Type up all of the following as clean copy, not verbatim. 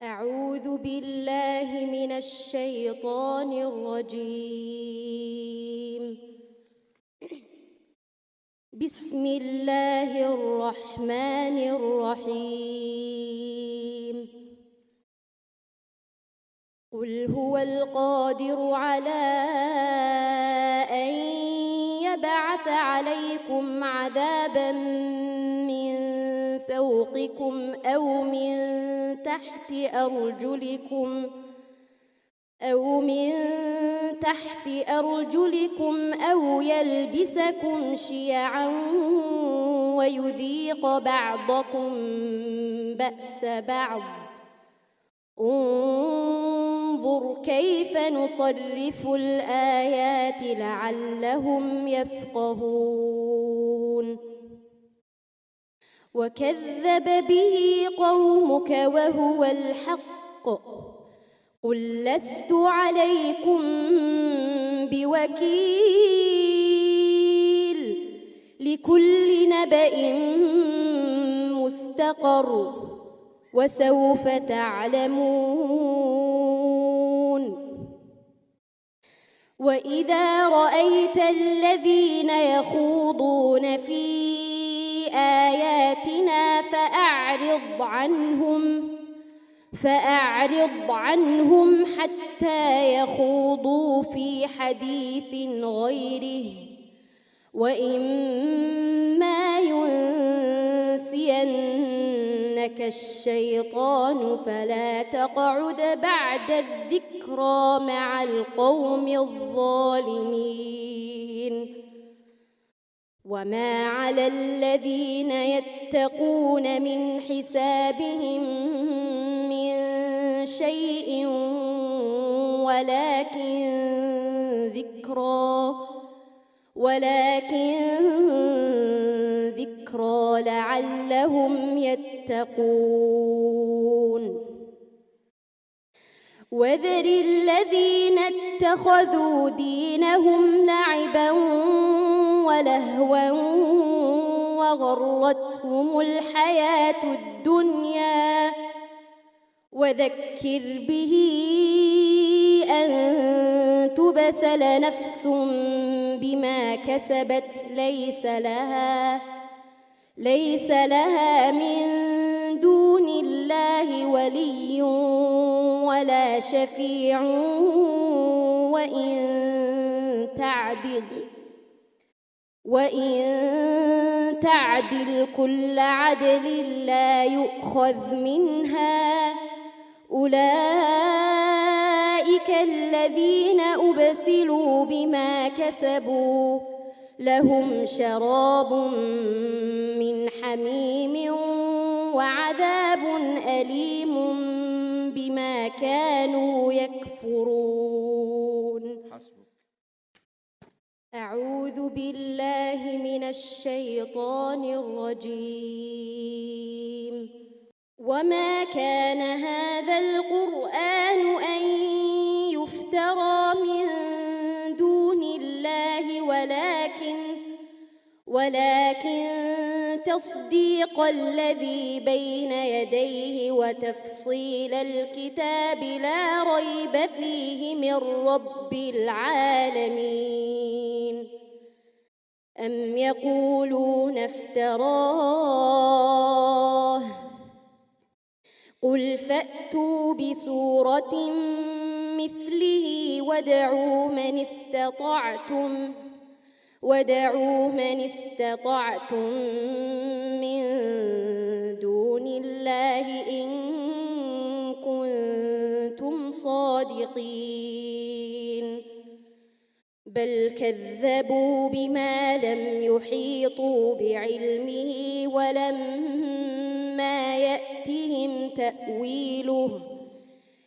أعوذ بالله من الشيطان الرجيم. بسم الله الرحمن الرحيم. قل هو القادر على أن يبعث عليكم عذابا من فوقكم أو من تحت أرجلكم أو يلبسكم شيعا ويذيق بعضكم بأس بعض. انظر كيف نصرف الآيات لعلهم يفقهون. وكذب به قومك وهو الحق. قل لست عليكم بوكيل. لكل نبأ مستقر وسوف تعلمون. وإذا رأيت الذين يخوضون في آياتنا فأعرض عنهم حتى يخوضوا في حديث غيره. وإما ينسينك الشيطان فلا تقعد بعد الذكرى مع القوم الظالمين. وما على الذين يتقون من حسابهم من شيء ولكن ذكرى لعلهم يتقون. وذر الذين اتخذوا دينهم لعبا ولهوا وغرتهم الحياة الدنيا. وذكر به أن تبسل نفس بما كسبت ليس لها من دون الله ولي ولا شفيع وإن تعدل كل عدل لا يؤخذ منها. أولئك الذين أبسلوا بما كسبوا لهم شراب من حميم وعذاب أليم بما كانوا يكفرون. أعوذ بالله من الشيطان الرجيم. وما كان هذا القرآن أن يفترى من دون الله ولكن تصديق الذي بين يديه وتفصيل الكتاب لا ريب فيه من رب العالمين. أم يقولون افتراه قل فأتوا بسورة مثله وادعوا من استطعتم من دون الله إن كنتم صادقين. بل كذبوا بما لم يحيطوا بعلمه ولما يأتهم تأويله.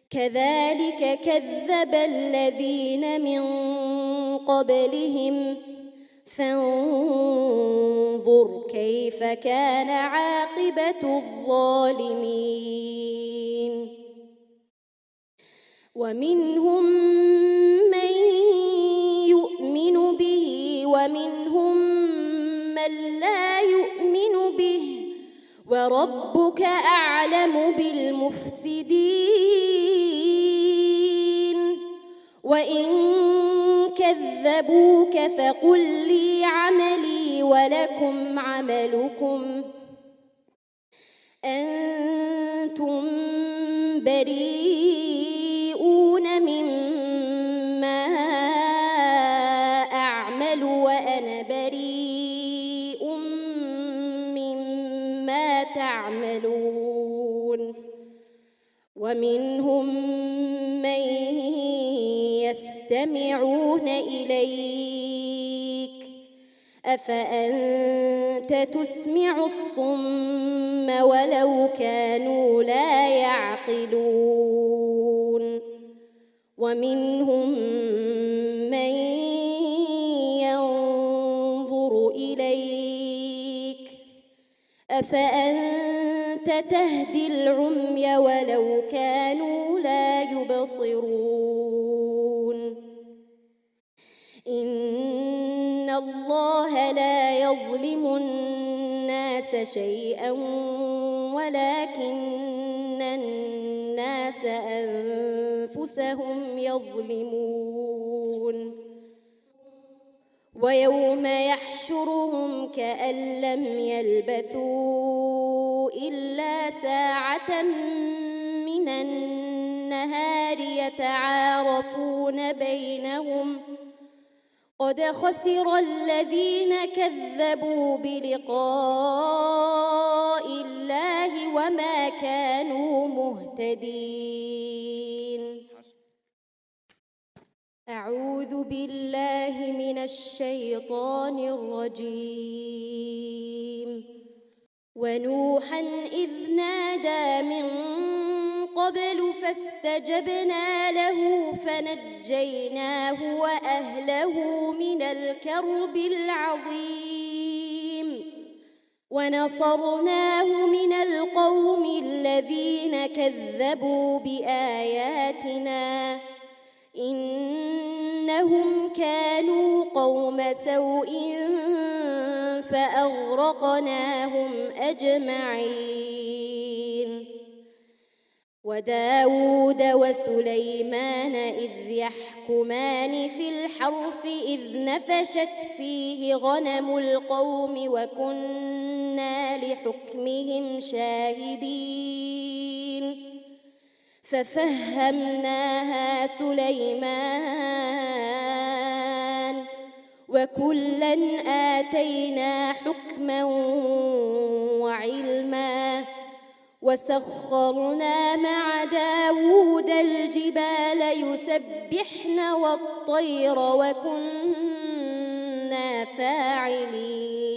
كذلك كذب الذين من قبلهم فانظر كيف كان عاقبة الظالمين. ومنهم من يؤمن به ومنهم من لا يؤمن به وربك أعلم بالمفسدين وإن كذبوك فقل لي عملي ولكم عملكم أنتم بريئون مما أعمل وأنا بريء مما تعملون ومنهم من يستمعون إليك أفأنت تسمع الصم ولو كانوا لا يعقلون ومنهم من ينظر إليك أفأنت تهدي العمي ولو كانوا لا يبصرون إن الله لا يظلم الناس شيئا ولكن الناس أنفسهم يظلمون ويوم يحشرهم كأن لم يلبثوا إلا ساعة من النهار يتعارفون بينهم قد خسر الذين كذبوا بلقاء الله وما كانوا مهتدين. أعوذ بالله من الشيطان الرجيم. ونوحا إذ نادى من قبل فاستجبنا له فنجيناه وأهله من الكرب العظيم ونصرناه من القوم الذين كذبوا بآياتنا إنهم كانوا قوم سوء فأغرقناهم أجمعين. وداود وسليمان إذ يحكمان في الحرث إذ نفشت فيه غنم القوم وكنا لحكمهم شاهدين ففهمناها سليمان وكلا آتينا حكما وعلما وسخرنا مع داود الجبال يسبحن والطير وكنا فاعلين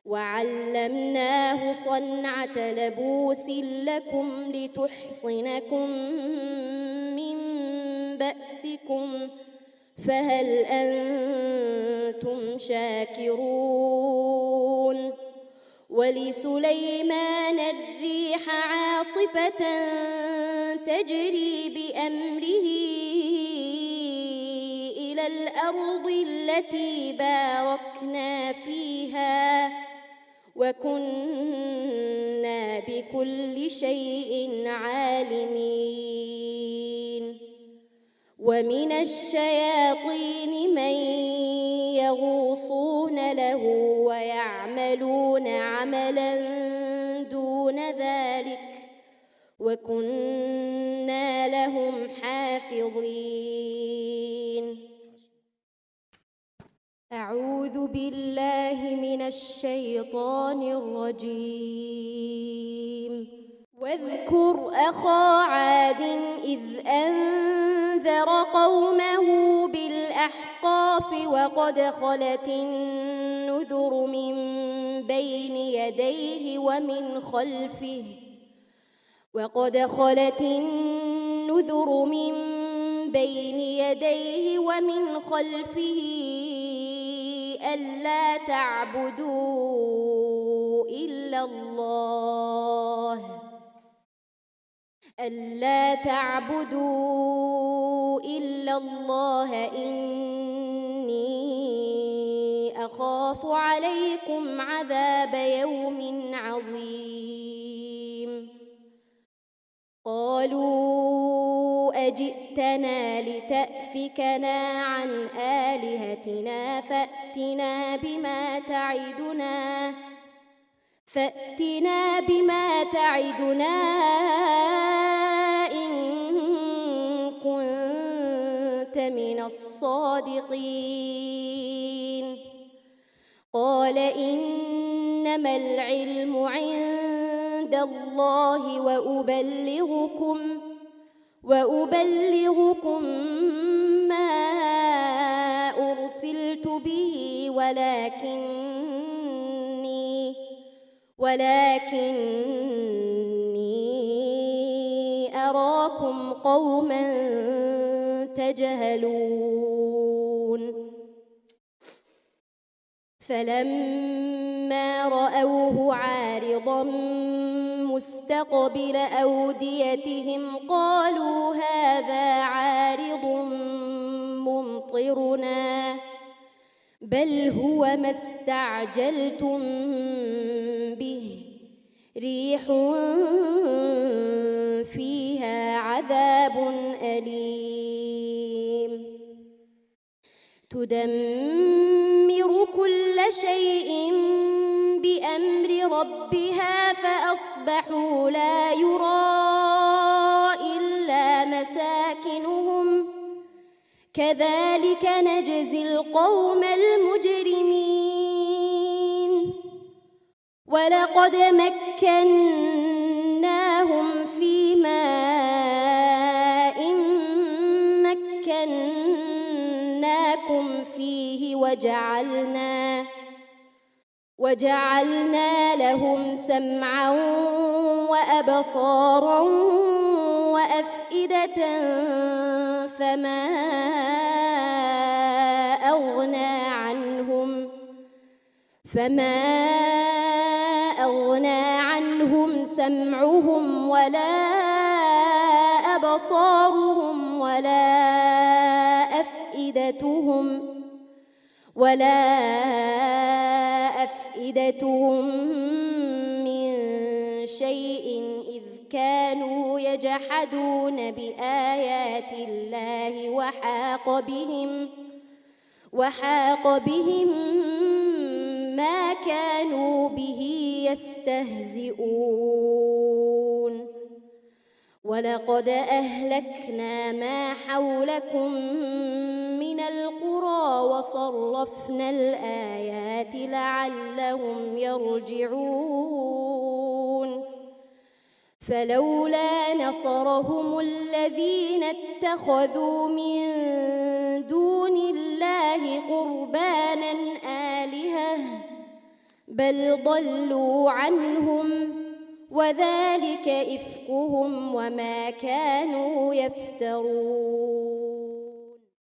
وعلمناه صنعة لبوس لكم لتحصنكم من بأسكم فهل أنتم شاكرون. ولسليمان الريح عاصفة تجري بأمره إلى الأرض التي باركنا فيها وكنا بكل شيء عالمين. ومن الشياطين من يغوصون له ويعملون عملا دون ذلك وكنا لهم حافظين. أعوذ بالله من الشيطان الرجيم. واذكر أخا عاد إذ أنذر قومه بالأحقاف وقد خلت النذر من بين يديه ومن خلفه ألا تعبدوا إلا الله إني أخاف عليكم عذاب يوم عظيم قالوا أجئتنا لتأفكنا عن آلهتنا فأتنا بما تعدنا إن كنت من الصادقين قال إنما العلم عند الله وأبلغكم ما أرسلت به ولكني أراكم قوما تجهلون فلما رأوه عارضا مستقبل أوديتهم قالوا هذا عارض ممطرنا بل هو ما استعجلتم به ريح فيها عذاب أليم تدمر كل شيء بأمر ربها فأصبحوا لا يرى إلا مساكنهم كذلك نجزي القوم المجرمين ولقد مكناهم في ماء مكناكم فيه وجعلنا لهم سمعا وأبصارا وأفئدة فما أغنى عنهم سمعهم ولا أبصارهم ولا أفئدتهم من شيء إذ كانوا يجحدون بآيات الله وحاق بهم ما كانوا به يستهزئون ولقد أهلكنا ما حولكم من القرى وصرفنا الآيات لعلهم يرجعون فلولا نصرهم الذين اتخذوا من دون الله قربانا آلهة بل ضلوا عنهم وذلك إفكهم وما كانوا يفترون